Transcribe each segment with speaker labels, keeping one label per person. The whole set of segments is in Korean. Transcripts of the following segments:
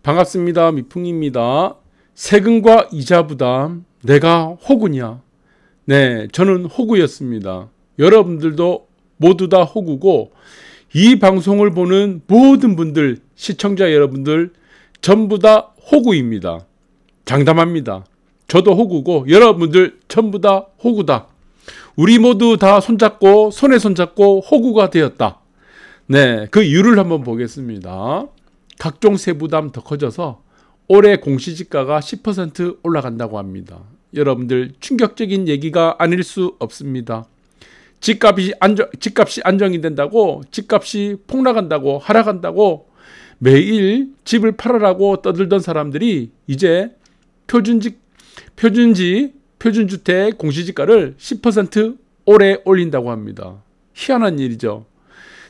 Speaker 1: 반갑습니다. 미풍입니다. 세금과 이자 부담, 내가 호구냐? 네, 저는 호구였습니다. 여러분들도 모두 다 호구고, 이 방송을 보는 모든 분들, 시청자 여러분들 전부 다 호구입니다. 장담합니다. 저도 호구고 여러분들 전부 다 호구다. 우리 모두 다 손잡고 손에 손잡고 호구가 되었다. 네, 그 이유를 한번 보겠습니다. 각종 세부담 더 커져서 올해 공시지가가 10% 올라간다고 합니다. 여러분들 충격적인 얘기가 아닐 수 없습니다. 집값이 안정이 된다고, 집값이 폭락한다고, 하락한다고 매일 집을 팔아라고 떠들던 사람들이 이제 표준주택 공시지가를 10% 올해 올린다고 합니다. 희한한 일이죠.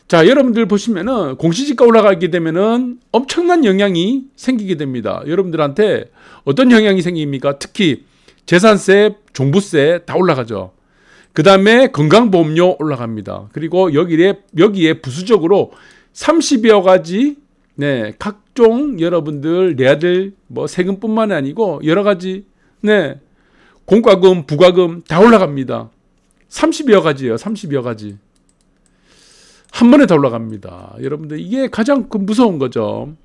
Speaker 1: 자, 여러분들 보시면은 공시지가 올라가게 되면은 엄청난 영향이 생기게 됩니다. 여러분들한테 어떤 영향이 생깁니까? 특히 재산세, 종부세 다 올라가죠. 그 다음에 건강보험료 올라갑니다. 그리고 여기에 부수적으로 30여 가지, 네, 각종 여러분들 내야 될 뭐 세금뿐만 아니고 여러 가지, 네, 공과금, 부과금 다 올라갑니다. 30여 가지예요. 30여 가지. 한 번에 다 올라갑니다. 여러분들 이게 가장 무서운 거죠.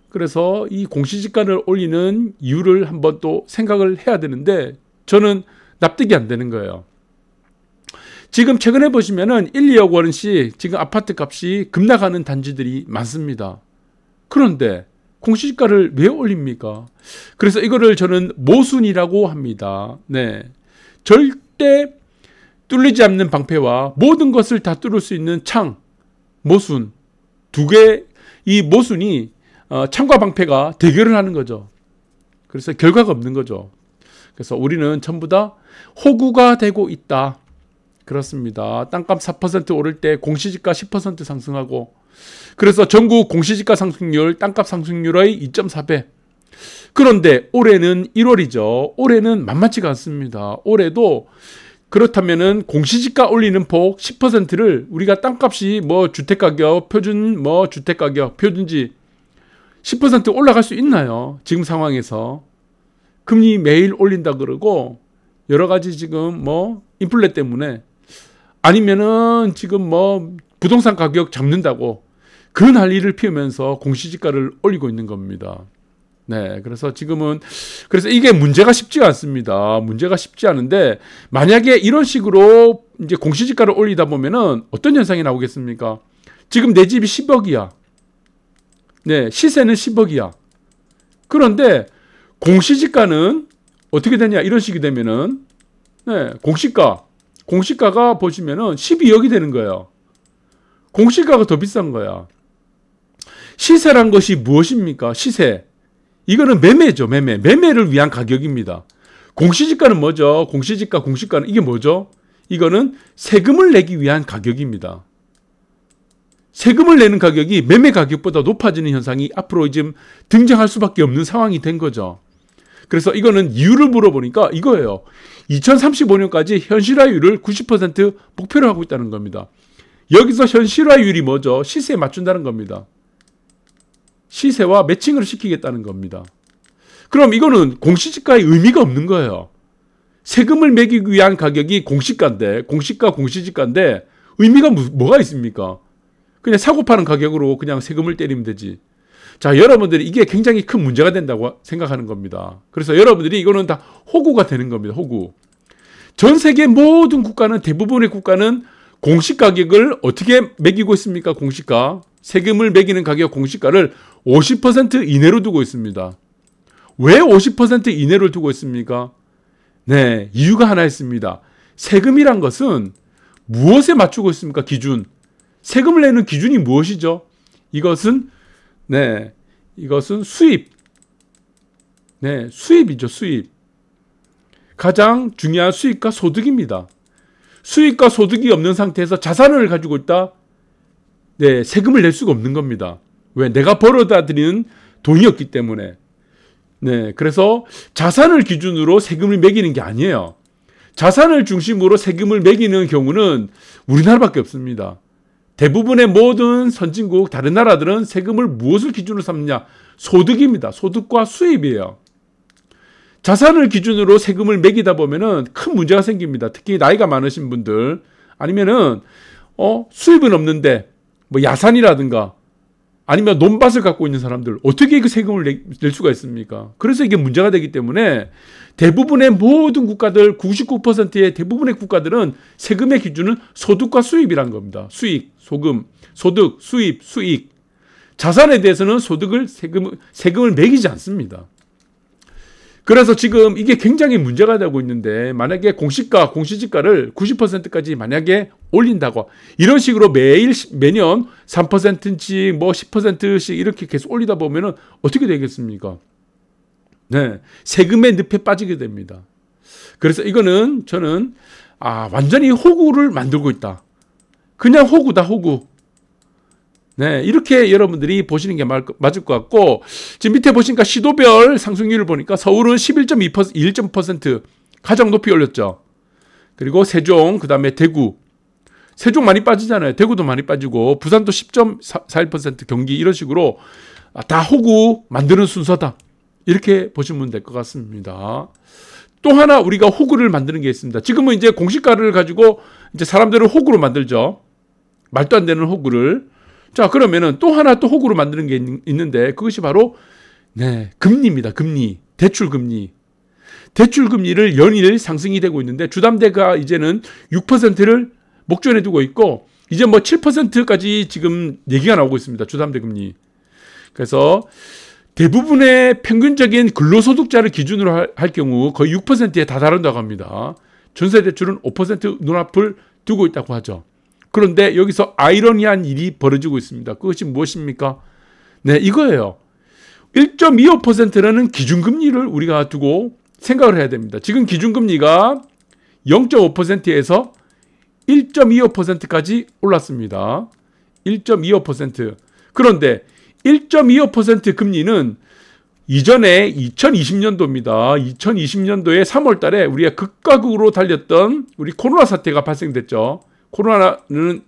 Speaker 1: 그래서 이 공시지가를 올리는 이유를 한번 또 생각을 해야 되는데 저는 납득이 안 되는 거예요. 지금 최근에 보시면은 1, 2억 원씩 지금 아파트 값이 급락하는 단지들이 많습니다. 그런데 공시지가를 왜 올립니까? 그래서 이거를 저는 모순이라고 합니다. 네, 절대 뚫리지 않는 방패와 모든 것을 다 뚫을 수 있는 창, 모순 두 개, 이 모순이 창과 방패가 대결을 하는 거죠. 그래서 결과가 없는 거죠. 그래서 우리는 전부 다 호구가 되고 있다. 그렇습니다. 땅값 4% 오를 때 공시지가 10% 상승하고, 그래서 전국 공시지가 상승률, 땅값 상승률의 2.4배. 그런데 올해는 1월이죠. 올해는 만만치가 않습니다. 올해도 그렇다면은 공시지가 올리는 폭 10%를 우리가 땅값이 뭐 주택가격, 주택가격, 표준지 10% 올라갈 수 있나요? 지금 상황에서. 금리 매일 올린다 그러고 여러 가지 지금 뭐 인플레 때문에, 아니면은 지금 뭐 부동산 가격 잡는다고 그 난리를 피우면서 공시지가를 올리고 있는 겁니다. 네, 그래서 지금은, 그래서 이게 문제가 쉽지가 않습니다. 문제가 쉽지 않은데, 만약에 이런 식으로 이제 공시지가를 올리다 보면은 어떤 현상이 나오겠습니까? 지금 내 집이 10억이야. 네, 시세는 10억이야. 그런데 공시지가는 어떻게 되냐? 이런 식이 되면은, 네, 공시가가 보시면은 12억이 되는 거예요. 공시가가 더 비싼 거야. 시세란 것이 무엇입니까? 시세. 이거는 매매죠. 매매를 위한 가격입니다. 공시지가는 뭐죠? 공시가는 이게 뭐죠? 이거는 세금을 내기 위한 가격입니다. 세금을 내는 가격이 매매 가격보다 높아지는 현상이 앞으로 지금 등장할 수밖에 없는 상황이 된 거죠. 그래서 이거는 이유를 물어보니까 이거예요. 2035년까지 현실화율을 90% 목표로 하고 있다는 겁니다. 여기서 현실화율이 뭐죠? 시세에 맞춘다는 겁니다. 시세와 매칭을 시키겠다는 겁니다. 그럼 이거는 공시지가의 의미가 없는 거예요. 세금을 매기기 위한 가격이 공시지가인데 의미가 뭐가 있습니까? 그냥 사고 파는 가격으로 그냥 세금을 때리면 되지. 자, 여러분들이 이게 굉장히 큰 문제가 된다고 생각하는 겁니다. 그래서 여러분들이 이거는 다 호구가 되는 겁니다. 호구. 전 세계 모든 국가는, 대부분의 국가는 공시가격을 어떻게 매기고 있습니까? 공시가. 세금을 매기는 가격 공시가를 50% 이내로 두고 있습니다. 왜 50% 이내로 두고 있습니까? 네, 이유가 하나 있습니다. 세금이란 것은 무엇에 맞추고 있습니까? 기준. 세금을 내는 기준이 무엇이죠? 이것은 수입. 네, 수입이죠, 수입. 가장 중요한 수입과 소득입니다. 수입과 소득이 없는 상태에서 자산을 가지고 있다? 네, 세금을 낼 수가 없는 겁니다. 왜? 내가 벌어다 들이는 돈이었기 때문에. 네, 그래서 자산을 기준으로 세금을 매기는 게 아니에요. 자산을 중심으로 세금을 매기는 경우는 우리나라밖에 없습니다. 대부분의 모든 선진국, 다른 나라들은 세금을 무엇을 기준으로 삼느냐? 소득입니다. 소득과 수입이에요. 자산을 기준으로 세금을 매기다 보면은 큰 문제가 생깁니다. 특히 나이가 많으신 분들, 아니면은 수입은 없는데 뭐 야산이라든가 아니면 논밭을 갖고 있는 사람들, 어떻게 그 세금을 낼 수가 있습니까? 그래서 이게 문제가 되기 때문에 대부분의 모든 국가들, 99%의 대부분의 국가들은 세금의 기준은 소득과 수입이란 겁니다. 수익, 소금, 소득, 수입, 수익. 자산에 대해서는 세금을 매기지 않습니다. 그래서 지금 이게 굉장히 문제가 되고 있는데, 만약에 공시지가를 90%까지 만약에 올린다고, 이런 식으로 매년 3%씩 뭐 10%씩 이렇게 계속 올리다 보면은 어떻게 되겠습니까? 네. 세금의 늪에 빠지게 됩니다. 그래서 이거는 저는, 완전히 호구를 만들고 있다. 그냥 호구다, 호구. 네, 이렇게 여러분들이 보시는 게 맞을 것 같고, 지금 밑에 보시니까 시도별 상승률을 보니까 서울은 11.2% 가장 높이 올렸죠. 그리고 세종, 그 다음에 대구. 세종 많이 빠지잖아요. 대구도 많이 빠지고, 부산도 10.41%, 경기, 이런 식으로 다 호구 만드는 순서다. 이렇게 보시면 될 것 같습니다. 또 하나 우리가 호구를 만드는 게 있습니다. 지금은 이제 공시가를 가지고 이제 사람들을 호구로 만들죠. 말도 안 되는 호구를. 자, 그러면은 또 하나 또 호구로 만드는 게 있는데, 그것이 바로, 금리입니다. 금리. 대출금리. 대출금리를 연일 상승이 되고 있는데, 주담대가 이제는 6%를 목전에 두고 있고, 이제 뭐 7%까지 지금 얘기가 나오고 있습니다. 주담대 금리. 그래서 대부분의 평균적인 근로소득자를 기준으로 할 경우 거의 6%에 다다른다고 합니다. 전세대출은 5% 눈앞을 두고 있다고 하죠. 그런데 여기서 아이러니한 일이 벌어지고 있습니다. 그것이 무엇입니까? 네, 이거예요. 1.25%라는 기준금리를 우리가 두고 생각을 해야 됩니다. 지금 기준금리가 0.5%에서 1.25%까지 올랐습니다. 1.25%. 그런데 1.25% 금리는 이전에 2020년도입니다. 2020년도에 3월 달에 우리가 극과 극으로 달렸던 우리 코로나 사태가 발생됐죠. 코로나는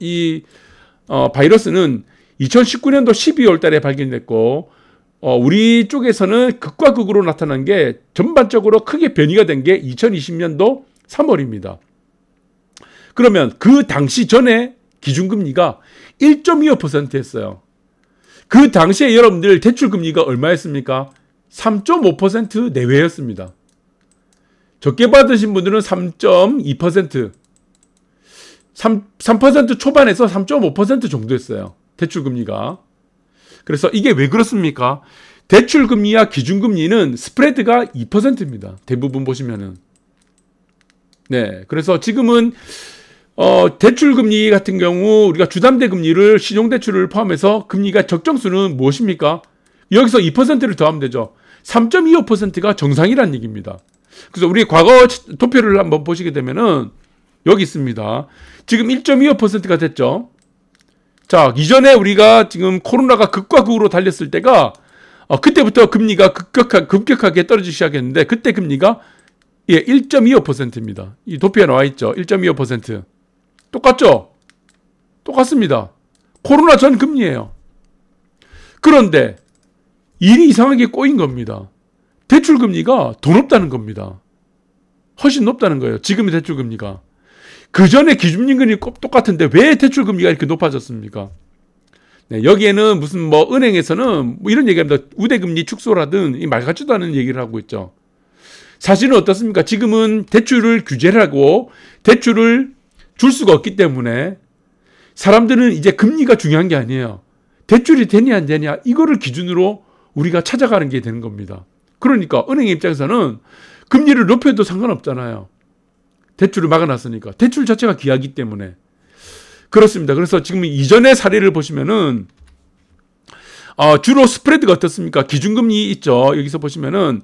Speaker 1: 바이러스는 2019년도 12월 달에 발견됐고, 우리 쪽에서는 극과 극으로 나타난 게 전반적으로 크게 변이가 된 게 2020년도 3월입니다. 그러면 그 당시 전에 기준금리가 1.25%였어요. 그 당시에 여러분들 대출금리가 얼마였습니까? 3.5% 내외였습니다. 적게 받으신 분들은 3.2%, 3% 초반에서 3.5% 정도였어요. 대출금리가. 그래서 이게 왜 그렇습니까? 대출금리와 기준금리는 스프레드가 2%입니다. 대부분 보시면은. 네. 그래서 지금은, 대출금리 같은 경우 우리가 주담대 금리를 신용대출을 포함해서 금리가 적정수는 무엇입니까? 여기서 2%를 더하면 되죠. 3.25%가 정상이라는 얘기입니다. 그래서 우리 과거 도표를 한번 보시게 되면은 여기 있습니다. 지금 1.25%가 됐죠. 자, 이전에 우리가 지금 코로나가 극과 극으로 달렸을 때가 그때부터 금리가 급격하게 떨어지기 시작했는데, 그때 금리가 1.25%입니다. 이 도표에 나와 있죠. 1.25%. 똑같죠? 똑같습니다. 코로나 전 금리예요. 그런데 일이 이상하게 꼬인 겁니다. 대출금리가 더 높다는 겁니다. 훨씬 높다는 거예요. 지금의 대출금리가. 그 전에 기준금리 똑같은데 왜 대출금리가 이렇게 높아졌습니까? 네, 여기에는 무슨 뭐 은행에서는 뭐 이런 얘기합니다. 우대금리 축소라든 이 말 같지도 않은 얘기를 하고 있죠. 사실은 어떻습니까? 지금은 대출을 규제를 하고 대출을 줄 수가 없기 때문에 사람들은 이제 금리가 중요한 게 아니에요. 대출이 되냐 안 되냐 이거를 기준으로 우리가 찾아가는 게 되는 겁니다. 그러니까 은행 입장에서는 금리를 높여도 상관없잖아요. 대출을 막아놨으니까. 대출 자체가 귀하기 때문에. 그렇습니다. 그래서 지금 이전의 사례를 보시면은 주로 스프레드가 어떻습니까? 기준금리 있죠. 여기서 보시면은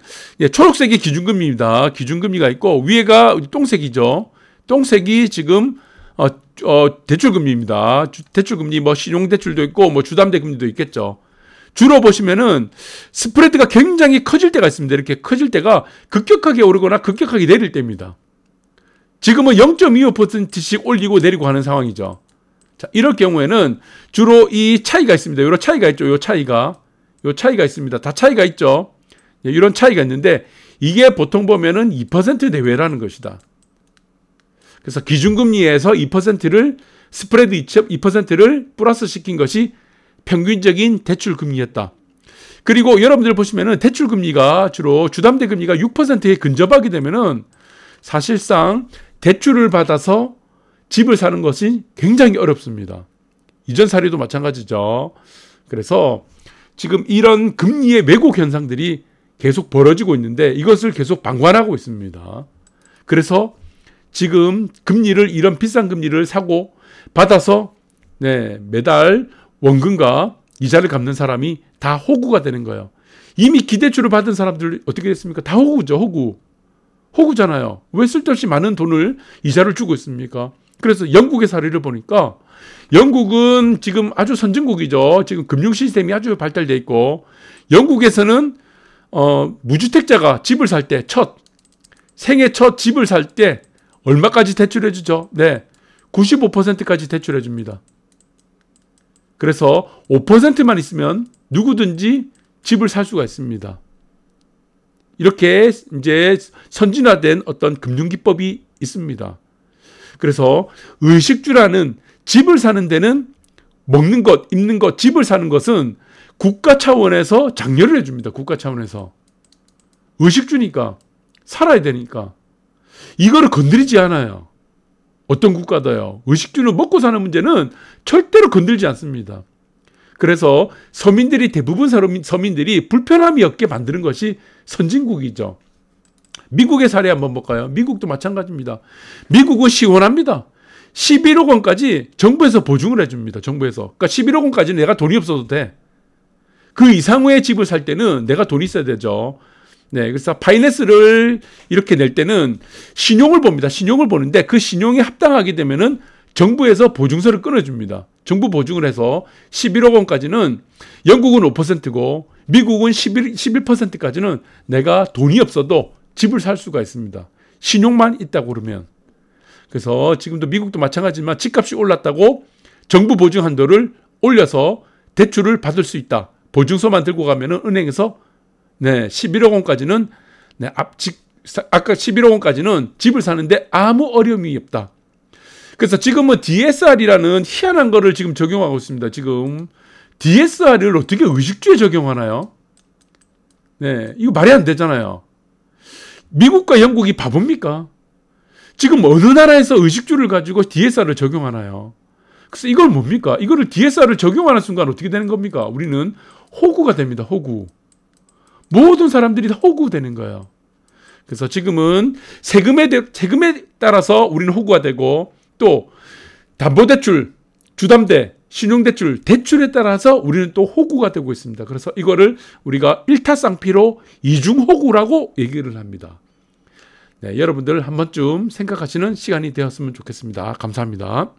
Speaker 1: 초록색이 기준금리입니다. 기준금리가 있고 위에가 똥색이죠. 똥색이 지금 대출금리입니다. 대출금리 뭐 신용대출도 있고 뭐 주담대금리도 있겠죠. 주로 보시면은 스프레드가 굉장히 커질 때가 있습니다. 이렇게 커질 때가 급격하게 오르거나 급격하게 내릴 때입니다. 지금은 0.25%씩 올리고 내리고 하는 상황이죠. 자, 이럴 경우에는 주로 이 차이가 있습니다. 이런 차이가 있죠. 요 차이가 있습니다. 다 차이가 있죠. 이런 차이가 있는데 이게 보통 보면은 2% 내외라는 것이다. 그래서 기준금리에서 2%를 스프레드 2%를 플러스 시킨 것이 평균적인 대출금리였다. 그리고 여러분들 보시면은 대출금리가 주로 주담대 금리가 6%에 근접하게 되면은 사실상 대출을 받아서 집을 사는 것이 굉장히 어렵습니다. 이전 사례도 마찬가지죠. 그래서 지금 이런 금리의 왜곡 현상들이 계속 벌어지고 있는데 이것을 계속 방관하고 있습니다. 그래서 지금 금리를 이런 비싼 금리를 사고 받아서 매달 원금과 이자를 갚는 사람이 다 호구가 되는 거예요. 이미 기대출을 받은 사람들 어떻게 됐습니까? 다 호구죠. 호구잖아요. 왜 쓸데없이 많은 돈을 이자를 주고 있습니까? 그래서 영국의 사례를 보니까 영국은 지금 아주 선진국이죠. 지금 금융 시스템이 아주 발달되어 있고 영국에서는 무주택자가 집을 살 때 생애 첫 집을 살 때 얼마까지 대출해 주죠? 95%까지 대출해 줍니다. 그래서 5%만 있으면 누구든지 집을 살 수가 있습니다. 이렇게 이제 선진화된 어떤 금융기법이 있습니다. 그래서 의식주라는 집을 사는 데는 먹는 것, 입는 것, 집을 사는 것은 국가 차원에서 장려를 해줍니다. 국가 차원에서. 의식주니까. 살아야 되니까. 이거를 건드리지 않아요. 어떤 국가도요. 의식주는 먹고 사는 문제는 절대로 건들지 않습니다. 그래서 대부분 서민들이 불편함이 없게 만드는 것이 선진국이죠. 미국의 사례 한번 볼까요? 미국도 마찬가지입니다. 미국은 시원합니다. 11억 원까지 정부에서 보증을 해줍니다. 정부에서. 그러니까 11억 원까지는 내가 돈이 없어도 돼. 그 이상의 집을 살 때는 내가 돈이 있어야 되죠. 그래서 파이낸스를 이렇게 낼 때는 신용을 봅니다. 신용을 보는데 그 신용에 합당하게 되면은 정부에서 보증서를 끊어줍니다. 정부 보증을 해서 11억 원까지는 영국은 5%고 미국은 11%까지는 내가 돈이 없어도 집을 살 수가 있습니다. 신용만 있다고 그러면. 그래서 지금도 미국도 마찬가지지만 집값이 올랐다고 정부 보증 한도를 올려서 대출을 받을 수 있다. 보증서만 들고 가면은 은행에서 11억 원까지는 아까 11억 원까지는 집을 사는데 아무 어려움이 없다. 그래서 지금은 DSR이라는 희한한 거를 지금 적용하고 있습니다. 지금 DSR을 어떻게 의식주에 적용하나요? 이거 말이 안 되잖아요. 미국과 영국이 바보입니까? 지금 어느 나라에서 의식주를 가지고 DSR을 적용하나요? 그래서 이걸 뭡니까? 이거를 DSR을 적용하는 순간 어떻게 되는 겁니까? 우리는 호구가 됩니다. 호구. 모든 사람들이 다 호구 되는 거예요. 그래서 지금은 세금에 따라서 우리는 호구가 되고 또 담보대출, 주담대, 신용대출, 대출에 따라서 우리는 또 호구가 되고 있습니다. 그래서 이거를 우리가 일타쌍피로 이중호구라고 얘기를 합니다. 여러분들 한 번쯤 생각하시는 시간이 되었으면 좋겠습니다. 감사합니다.